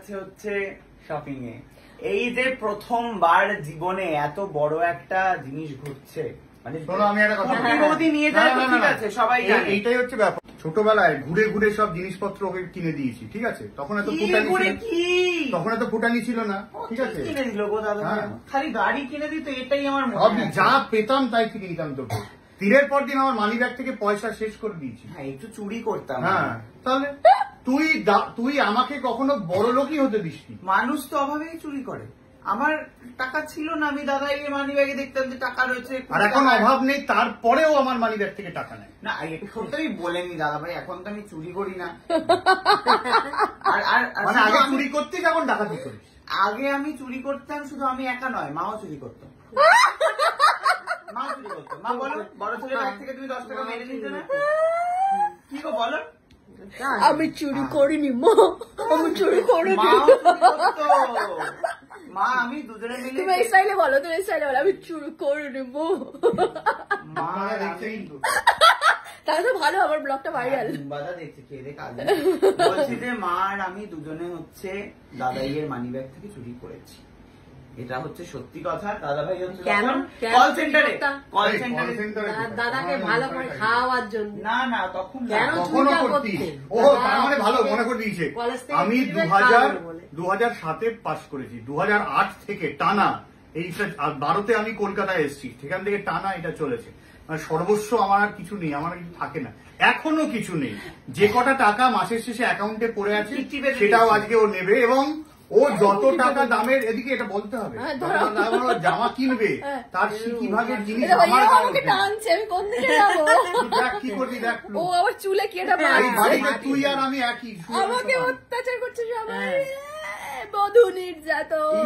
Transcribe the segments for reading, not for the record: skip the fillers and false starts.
যাচ্ছে হচ্ছে শপিং এ। এই যে প্রথমবার জীবনে এত বড় একটা জিনিস ঘটছে, মানে আমি একটা কথা নিয়ে যায় ঠিক আছে, সবাই জানে এইটাই হচ্ছে ব্যাপার। ছোটবেলায় ঘুরে ঘুরে সব জিনিসপত্র ওকে কিনে দিয়েছি, ঠিক আছে? তখন এত ফুটানি ছিল না, ঠিক আছে? কিনে দিল গো দাদা, খালি গাড়ি কিনে দিত, এটাই আমার যা পেতাম তাই কিনে দিতাম তোকে। দিনের পর দিন আমার মানি ব্যাগ থেকে পয়সা শেষ করে দিয়েছি। হ্যাঁ, একটু চুরি করতাম। হ্যাঁ, তাহলে তুই আমাকে কখনো বড় লোকই হতে দিসনি। মানুষ তো অভাবেই চুরি করে। আমার টাকা ছিল না, আমি দাদা এই মানি ব্যাগে দেখতাম যে টাকা রয়েছে, আর এখন অভাব নেই, তারপরেও আমার মানি ব্যাগ থেকে টাকা নেয় না। এখন তো আমি বলেনি দাদা ভাই, এখন তো আমি চুরি করি না। মানে আগে চুরি করতিস, এখন ডাকাতি করিস। আগে আমি চুরি করতাম, শুধু আমি একা নয়, মাও চুরি করতো। মা চুরি করতো। মা বলো, বড় ছেলে ব্যাগ থেকে তুমি 10 টাকা মেরে নিতে না? কি গো বলো? আমি চুরি করিনি মা, আমি চুরি করিনি। মা আমি দুজনে মিলে, তুমি এই স্টাইলে বলো, তুমি এই স্টাইলে বলো, আমি চুরি করিনি মা। তাহলে তো ভালো, আমার ব্লগটা ভাইরাল। বাধা দেখছি কে রে কাজ। বলছি যে মা আর আমি দুজনে হচ্ছে দাদাইয়ের মানি ব্যাগ থেকে চুরি করেছি, এটা হচ্ছে সত্যি কথা। দাদা ভাই হচ্ছে কল সেন্টারে দাদাকে ভালো করে খাওয়ার জন্য। না না, তখন ও তার মানে ভালো মনে করে দিয়েছে। আমি 2007-এ পাস করেছি, 2008 থেকে টানা এইটা, 12তে আমি কলকাতায় এসেছি, সেখান থেকে টানা এটা চলেছে। মানে সর্বস্ব আমার আর কিছু নেই, আমার কিছু থাকে না, এখনো কিছু নেই। যে কটা টাকা মাসের শেষে অ্যাকাউন্টে পড়ে আছে সেটাও আজকে ও নেবে, এবং ও যত টাকা দামের, এদিকে এটা বলতে হবে, জামা কিনবে তার সিকি ভাগের জিনিস আমার টানছে, আমি কোন দিকে যাবো? দেখ কি করবি, দেখ ও আবার চুলে কি এটা বাড়িতে তুই আর আমি একই, আমাকে অত্যাচার করছে সবাই, বধূ নির্যাতন।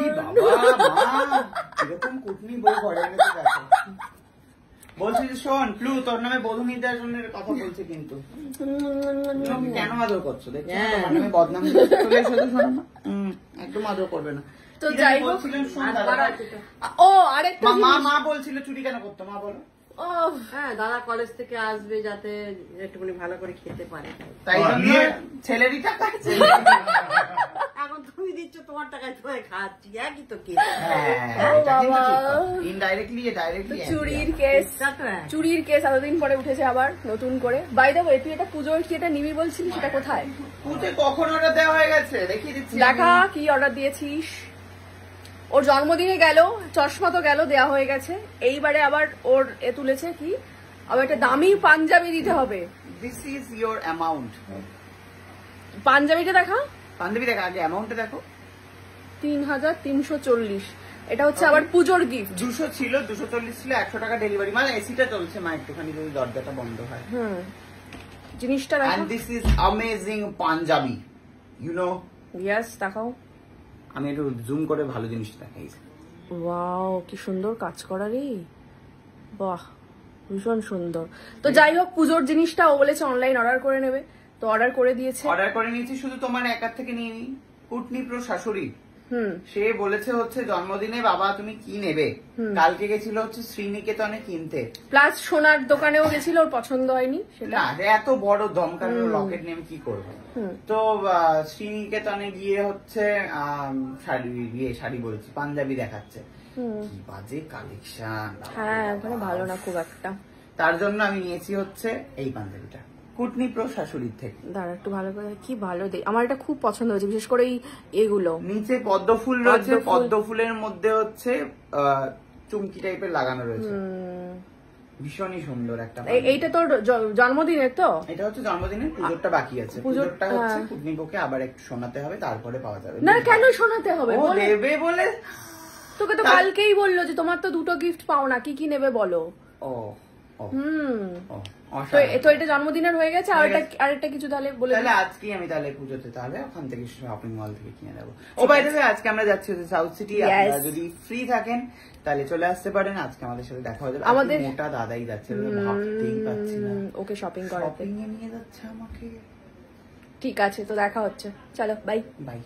এরকম কুটনি বউ ঘরে এনেছে দেখো। বলছি যে শোন প্লু, তোর নামে বধূ নির্যাতনের কথা বলছে, কিন্তু কেন আদর করছো? দেখছো আমি বদনাম চলে এসে একদম আদর করবে না। তো যাই হোক, ও আরেকটা মা বলছিল চুরি কেন করতো, মা বলো। হ্যাঁ, দাদা কলেজ থেকে আসবে যাতে একটুখানি ভালো করে খেতে পারে, তাই ছেলেরই টাকা। এখন তুমি দিচ্ছ তোমার টাকায়, তোমায় খাচ্ছি, একই তো কি। ইনডাইরেক্টলি ডাইরেক্টলি চুরির কেস এতদিন পরে উঠেছে আবার নতুন করে। বাই দ্য ওয়ে, তুই এটা পুজোর কি এটা নিবি বলছিলি, সেটা কোথায়? পুজো কখন অর্ডার দেওয়া হয়ে গেছে দেখিয়ে দিচ্ছি। দেখা কি অর্ডার দিয়েছিস? ওর জন্মদিনে গেল, চশমা তো গেল, দেওয়া হয়ে গেছে। এইবারে আবার ওর তুলেছে কি, আবার একটা দামি পাঞ্জাবি দিতে হবে। This is your amount. পাঞ্জাবিটা দেখা, পাঞ্জাবি দেখা, আগে অ্যামাউন্টটা দেখো। 3340। এটা হচ্ছে আবার পুজোর গিফট। 200 ছিল, 240 ছিল, 100 টাকা ডেলিভারি। মানে এসিটা চলছে মা, একটুখানি যদি দরজাটা বন্ধ হয়। জিনিসটা দেখো। And this is amazing Punjabi, you know. Yes, দেখাও। আমি একটু জুম করে ভালো জিনিসটা দেখাই। ওয়াও, কি সুন্দর কাজ করা রে, বাহ, ভীষণ সুন্দর। তো যাই হোক, পুজোর জিনিসটা ও বলেছে অনলাইন অর্ডার করে নেবে, তো অর্ডার করে দিয়েছে। অর্ডার করে নিয়েছি, শুধু তোমার একার থেকে নিয়ে নি। কুটনি প্রো শাশুড়ি, সে বলেছে হচ্ছে জন্মদিনে বাবা তুমি কি নেবে। কালকে গেছিল হচ্ছে শ্রীনিকেতনে কিনতে, প্লাস সোনার দোকানেও গেছিল, ওর পছন্দ হয়নি সেটা। এত বড় দমকানো লকেট নিয়ে কি করবো। তো শ্রীনিকেতনে গিয়ে হচ্ছে শাড়ি বলছি পাঞ্জাবি দেখাচ্ছে, কি বাজে কালেকশন। হ্যাঁ, ওখানে ভালো না খুব একটা। তার জন্য আমি নিয়েছি হচ্ছে এই পাঞ্জাবিটা কুটনি প্রো শাশুড়ির থেকে। দাঁড়া একটু ভালো করে, কি ভালো দেখ, আমার এটা খুব পছন্দ হয়েছে, বিশেষ করে এগুলো নিচে পদ্ম ফুল রয়েছে, পদ্ম ফুলের মধ্যে হচ্ছে চুমকি টাইপের লাগানো রয়েছে, ভীষণই সুন্দর একটা। এইটা তোর জন্মদিনের তো? এটা হচ্ছে জন্মদিনের, পুজোরটা বাকি আছে। পুজোরটা হচ্ছে কুটনিকে আবার একটু শোনাতে হবে, তারপরে পাওয়া যাবে। না কেন শোনাতে হবে, ও দেবে বলে। তোকে তো কালকেই বললো যে তোমার তো দুটো গিফট পাও না, কি কি নেবে বলো। ও তো এটা জন্মদিনের হয়ে গেছে, আরেকটা কিছু তাহলে বলে। তাহলে আজকেই আমি তাহলে পুজোতে তাহলে ওখান থেকে শপিং মল থেকে কিনে নেবো। ও বাই দ্য ওয়ে, আজকে আমরা যাচ্ছি সাউথ সিটি। আপনারা যদি ফ্রি থাকেন তাহলে চলে আসতে পারেন, আজকে আমাদের সাথে দেখা হয়ে যাবে। আমাদের মোটা দাদাই যাচ্ছে, ভাবতেই পারছি না, ওকে শপিং করাতে নিয়ে যাচ্ছে আমাকে। ঠিক আছে, তো দেখা হচ্ছে, চলো বাই বাই।